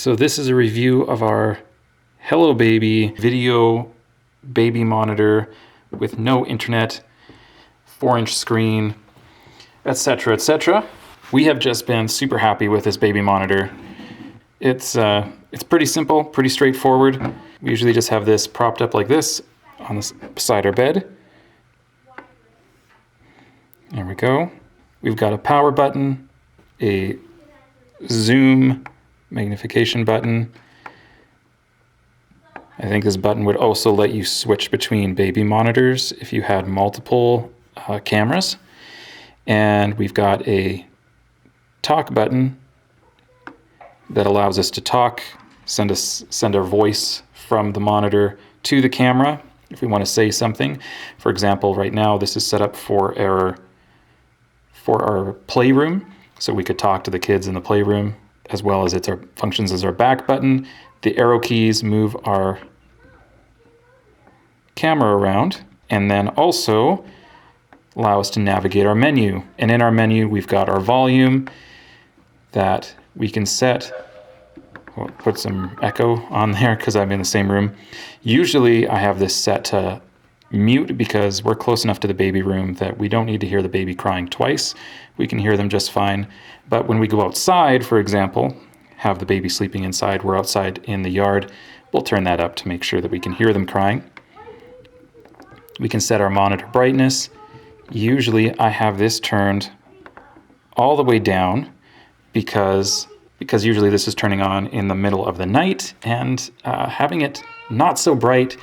So this is a review of our HelloBaby video baby monitor with no internet, 4-inch screen, etc., etc. We have just been super happy with this baby monitor. It's pretty simple, pretty straightforward. We usually just have this propped up like this on beside our bed. There we go. We've got a power button, a zoom magnification button. I think this button would also let you switch between baby monitors if you had multiple cameras. And we've got a talk button that allows us to talk, send our voice from the monitor to the camera if we want to say something. For example, right now this is set up for our playroom, so we could talk to the kids in the playroom, as well as functions as our back button. The arrow keys move our camera around, and then also allow us to navigate our menu. And in our menu, we've got our volume that we can set. We'll put some echo on there because I'm in the same room. Usually I have this set to mute because we're close enough to the baby room that we don't need to hear the baby crying twice. We can hear them just fine. But when we go outside, for example, have the baby sleeping inside, we're outside in the yard, we'll turn that up to make sure that we can hear them crying. We can set our monitor brightness. Usually I have this turned all the way down because usually this is turning on in the middle of the night, and having it not so bright,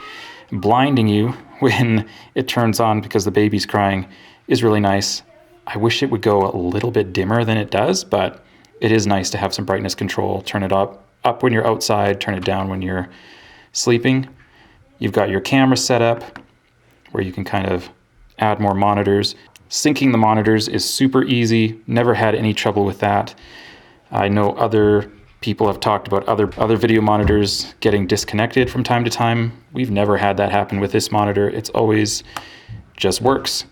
blinding you when it turns on because the baby's crying is really nice. I wish it would go a little bit dimmer than it does, but it is nice to have some brightness control. Turn it up when you're outside, turn it down when you're sleeping. You've got your camera set up where you can kind of add more monitors. Syncing the monitors is super easy. Never had any trouble with that. I know other people have talked about other video monitors getting disconnected from time to time. We've never had that happen with this monitor. It's always just works.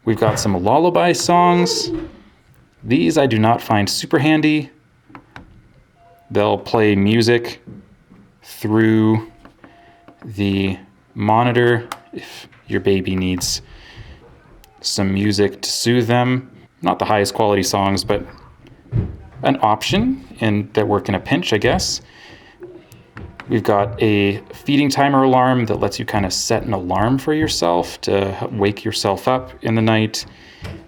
We've got some lullaby songs. These I do not find super handy. They'll play music through the monitor if your baby needs some music to soothe them. Not the highest quality songs, but an option and that work in a pinch, I guess. We've got a feeding timer alarm that lets you kind of set an alarm for yourself to wake yourself up in the night,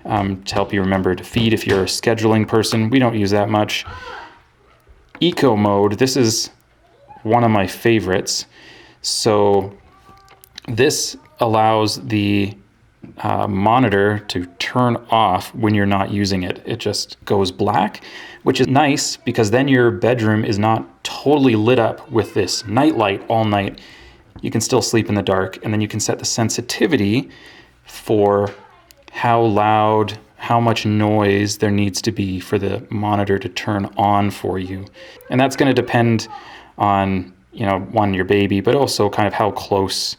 to help you remember to feed if you're a scheduling person. We don't use that much. Eco mode, this is one of my favorites. So this allows the monitor to turn off when you're not using it. It just goes black, which is nice because then your bedroom is not totally lit up with this night light all night. You can still sleep in the dark, and then you can set the sensitivity for how loud, how much noise there needs to be for the monitor to turn on for you. And that's going to depend on, one, your baby, but also kind of how close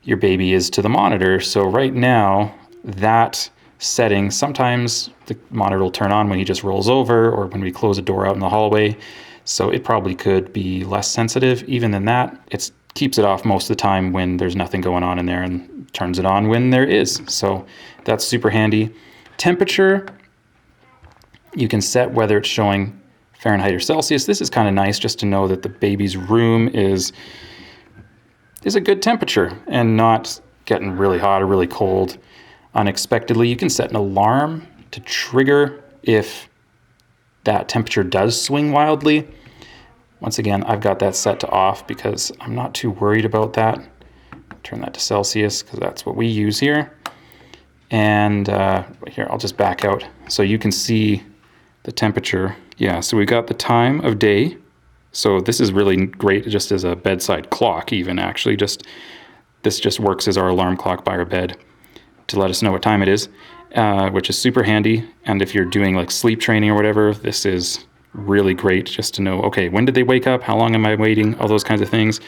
your baby is to the monitor. So right now, that setting, sometimes the monitor will turn on when he just rolls over or when we close a door out in the hallway. So it probably could be less sensitive. Even than that, it keeps it off most of the time when there's nothing going on in there and turns it on when there is. So that's super handy. Temperature, you can set whether it's showing Fahrenheit or Celsius. This is kind of nice just to know that the baby's room is a good temperature and not getting really hot or really cold unexpectedly. You can set an alarm to trigger if that temperature does swing wildly. Once again, I've got that set to off because I'm not too worried about that. Turn that to Celsius because that's what we use here. And here, I'll just back out so you can see the temperature. Yeah, so we got the time of day. So this is really great just as a bedside clock even, actually. This just works as our alarm clock by our bed to let us know what time it is, which is super handy. And if you're doing like sleep training or whatever, this is really great just to know, okay, when did they wake up? How long am I waiting? All those kinds of things.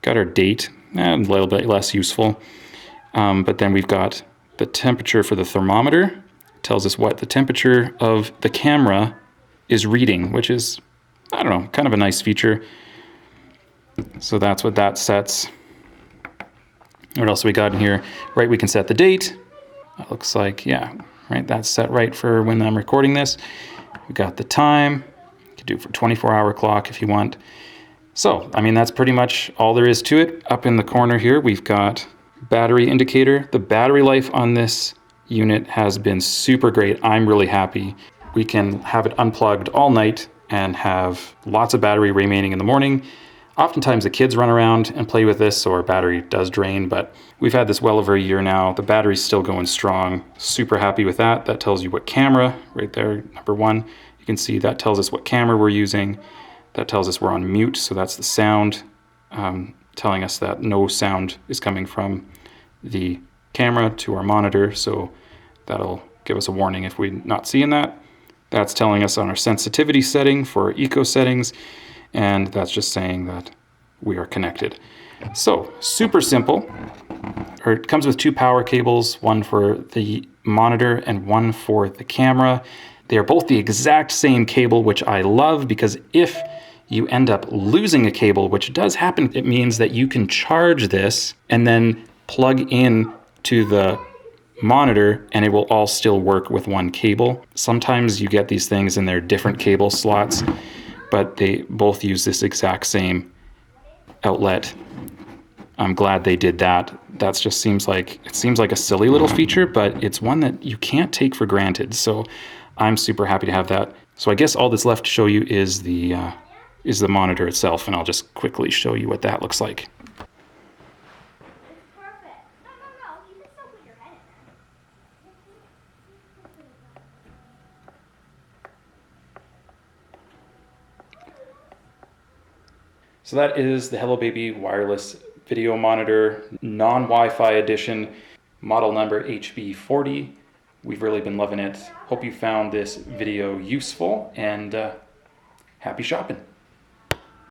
Got our date, a little bit less useful. But then we've got the temperature for the thermometer. It tells us what the temperature of the camera is reading, which is I don't know, kind of a nice feature. So that's what that sets. What else we got in here? Right, we can set the date. It looks like, yeah, right, that's set right for when I'm recording this. We got the time. You can do it for 24-hour clock if you want. So, I mean, that's pretty much all there is to it. Up in the corner here, we've got battery indicator. The battery life on this unit has been super great. I'm really happy. We can have it unplugged all night and have lots of battery remaining in the morning. Oftentimes the kids run around and play with this, or battery does drain, but we've had this well over a year now. The battery's still going strong. Super happy with that. That tells you what camera, right there, number 1. You can see that tells us what camera we're using. That tells us we're on mute, so that's the sound, telling us that no sound is coming from the camera to our monitor, so that'll give us a warning if we're not seeing that. That's telling us on our sensitivity setting for eco settings, and that's just saying that we are connected. So, super simple. It comes with 2 power cables, one for the monitor and one for the camera. They are both the exact same cable, which I love, because if you end up losing a cable, which does happen, it means that you can charge this and then plug in to the monitor and it will all still work with one cable. Sometimes you get these things and they're different cable slots, but they both use this exact same outlet. I'm glad they did that. That just seems like a silly little feature, but it's one that you can't take for granted. So I'm super happy to have that. So I guess all that's left to show you is the monitor itself, and I'll just quickly show you what that looks like. So that is the HelloBaby wireless video monitor, non-Wi-Fi edition, model number HB40. We've really been loving it. Hope you found this video useful, and happy shopping.